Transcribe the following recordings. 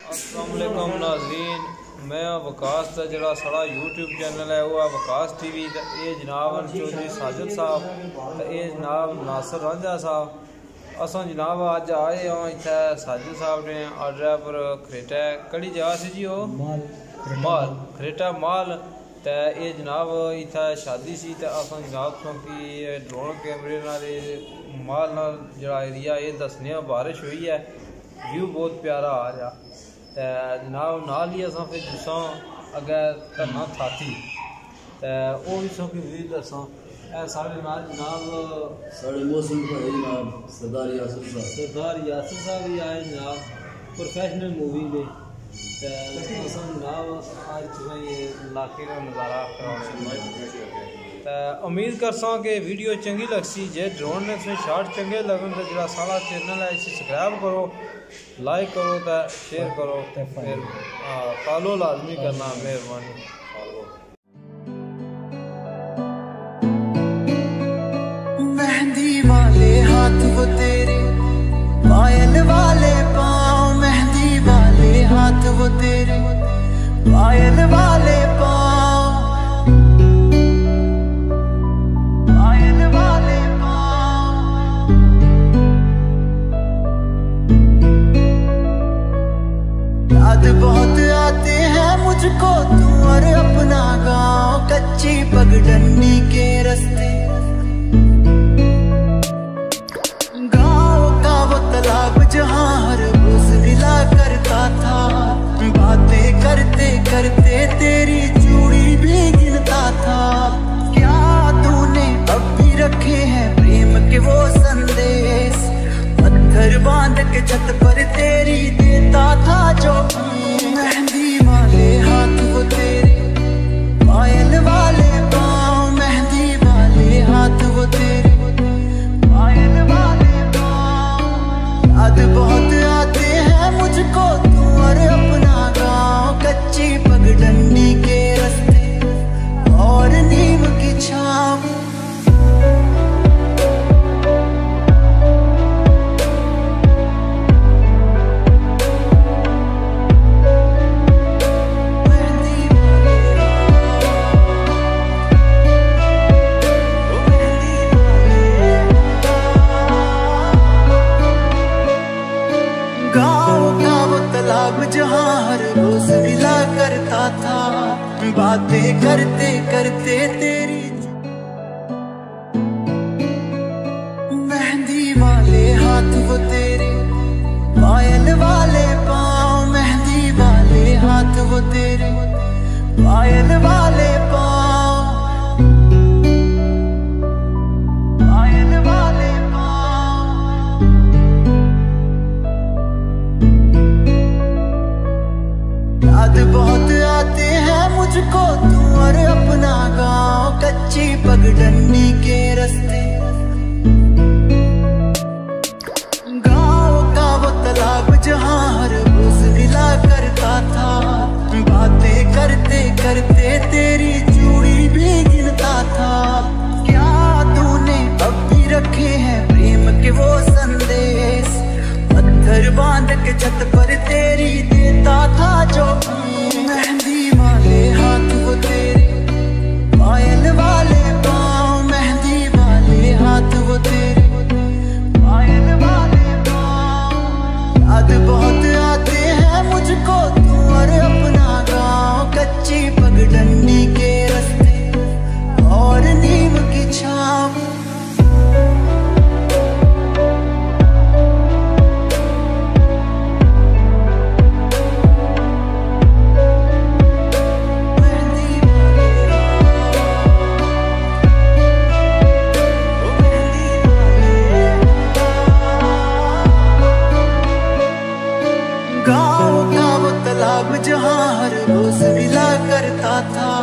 अस्सलाम वालेकुम नाज़रीन, मैं वकास का जरा सारा यूट्यूब चैनल है वो वकास टीवी। तो ये जनाब चौधरी साजिद साहब तो ये जनाब नासिर रांझा साहब अस जनाब अज आए हाँ इतने साजिद साहब ने ऑर्डर पर खरेटा कड़ी जगह से जी वो माल खरेटा माल। तो ये जनाब इतना शादी सी तो अस जनाब क्योंकि ड्रोन कैमरे माल जरा एरिया ये दसने बारिश हुई है, व्यू बहुत प्यारा आ रहा। तो जनाब नाल ही अस फिर दसा अगर धरना थाती तो वह भी सौ व्यू दसा साढ़े नाल जनाब साढ़े मौसम का है जनाब सरदार यासिर साहब भी आए जनाब प्रोफेशनल मूवी में। तो जनाब आज इलाके का नज़ारा तो उम्मीद करसा कि वीडियो चंगी लगसी। जे ड्रोन ने तुम शार्ट चंगे लगन तो जरा सारा चैनल है इसे सब्सक्राइब करो, लाइक करो तो शेयर करो तो फिर फॉलो लाजमी करना, मेहरबानी। मेहंदी वाले हाथ वो तेरे, पायल वाले पाँव, मेहंदी वाले हाथ वो तेरे, पायल वाले पाँव, पायल वाले पाँव। याद बहुत आते हैं मुझको तू और अपना गाँव, कच्ची पगडंडी के रास्ते, तालाब जहाँ हर रोज मिला करता था, बातें करते करते तेरी चूड़ी भी गिनता था। क्या तूने अब भी रखे हैं प्रेम के वो संदेश, पत्थर बांध के छत पर तेरी देता था जो। मेहंदी वाले हाथ वो तेरे, पायल वाले पाँव, मेहंदी वाले हाथ वो तेरे, पायल वाले याद बहुत आते हैं मुझको तू और अपना गाँव, कच्ची पगडंडी के रास्ते और नीम की छाँव। जहाँ हर रोज मिला करता था, बातें करते करते तेरी। मेहंदी वाले हाथ वो तेरे, पायल वाले पाँव, मेहंदी वाले हाथ वो तेरे, पायल वाले पाँव, पायल वाले पाँव। याद बहुत आते हैं मुझको तू और अपना गाँव, कच्ची पगडंडी के रास्ते, गाँव का वो तालाब जहाँ हर रोज मिला करता था, बातें करते करते तेरी चूड़ी भी गिनता था। क्या तूने अब भी रखे हैं प्रेम के वो संदेश, पत्थर बांध के छत पर तेरी देता था जो। मेहंदी वाले हाथ वो तेरे, पायल वाले पाँव, मेहंदी वाले हाथ वो तेरे, पायल वाले पाँव। याद बहुत आते हैं मुझको तू और अपना गाँव, कच्ची पगडंडी के रास्ते और नीम की छाँव। जहाँ हर रोज मिला करता था,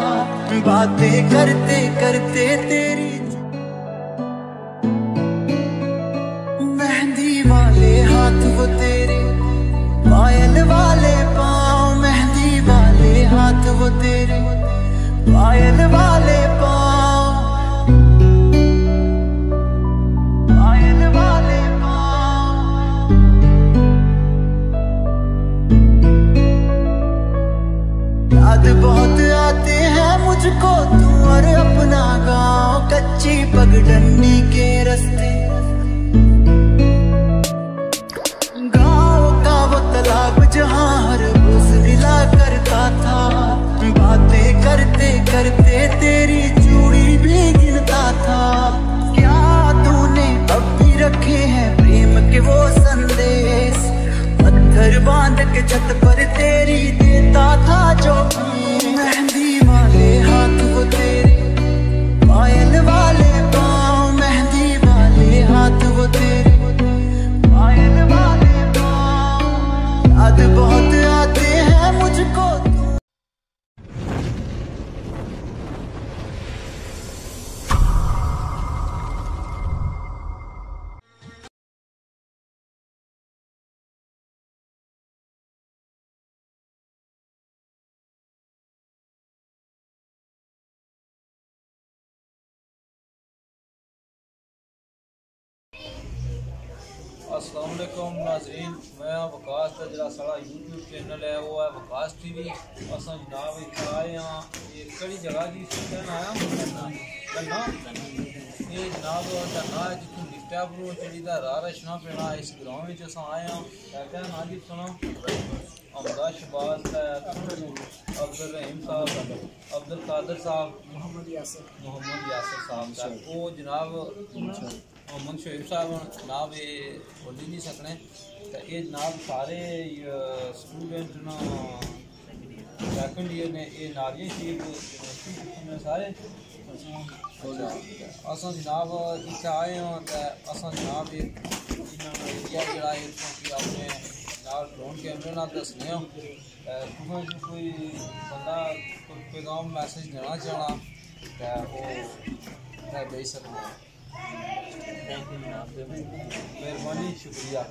बातें करते करते तेरी। मेहंदी वाले हाथ वो तेरे, पायल वाले पाँव, मेहंदी वाले हाथ वो तेरे, पायल वाले पाँव, पायल वाले पाँव। मुझको तू और अपना गांव, कच्ची पगडंडी के रास्ते, गांव का वो तालाब जहां हर रोज गिला करता था, बातें करते करते तेरी चूड़ी भी गिनता था। क्या तूने अब भी रखे हैं प्रेम के वो संदेश, पत्थर बांध के छत पर तेरी देता था जो मेहंदी वाले हाथ वो तेरे, पायल वाले पाँव, मेहंदी वाले हाथ वो तेरे, पायल वाले पाँव, याद बहुत आते हैं मुझको तू। अस्सलाम वालेकुम नाज़रीन, मैं वकास का जरा सारा यूट्यूब चैनल है वो है वकास टीवी। अस जनाब इतना आए हाँ ये कड़ी जगह जी कहना आया धन्ना, ये जनाब धन्ना है जितों लिफ्टा पर चढ़ी राह रचना पैना इस ग्राउंड में अस आए हाँ। कहते हैं ना जी सुनो अमदा शबाज अब्दुल रहीम साहब, अब्दुल कादर साहब, मोहम्मद यासर साहब वो जनाब मोहम्मद शोएब साहब जनाब ये बोली नहीं सकने तो ये जनाब सारे स्टूडेंट ना सैकेंड ईयर ने ये नारियल शरीफ यूनिवर्सिटी में सारे अस जनाब इतना आए हों तो अस जनाब एरिया जरा अपने नाल ड्रोन कैमरे नाल दसने हो तुसें कोई बंदा कोई पैगाम मैसेज देना चाहना तो वो देई सकना। मेहरबानी शुक्रिया।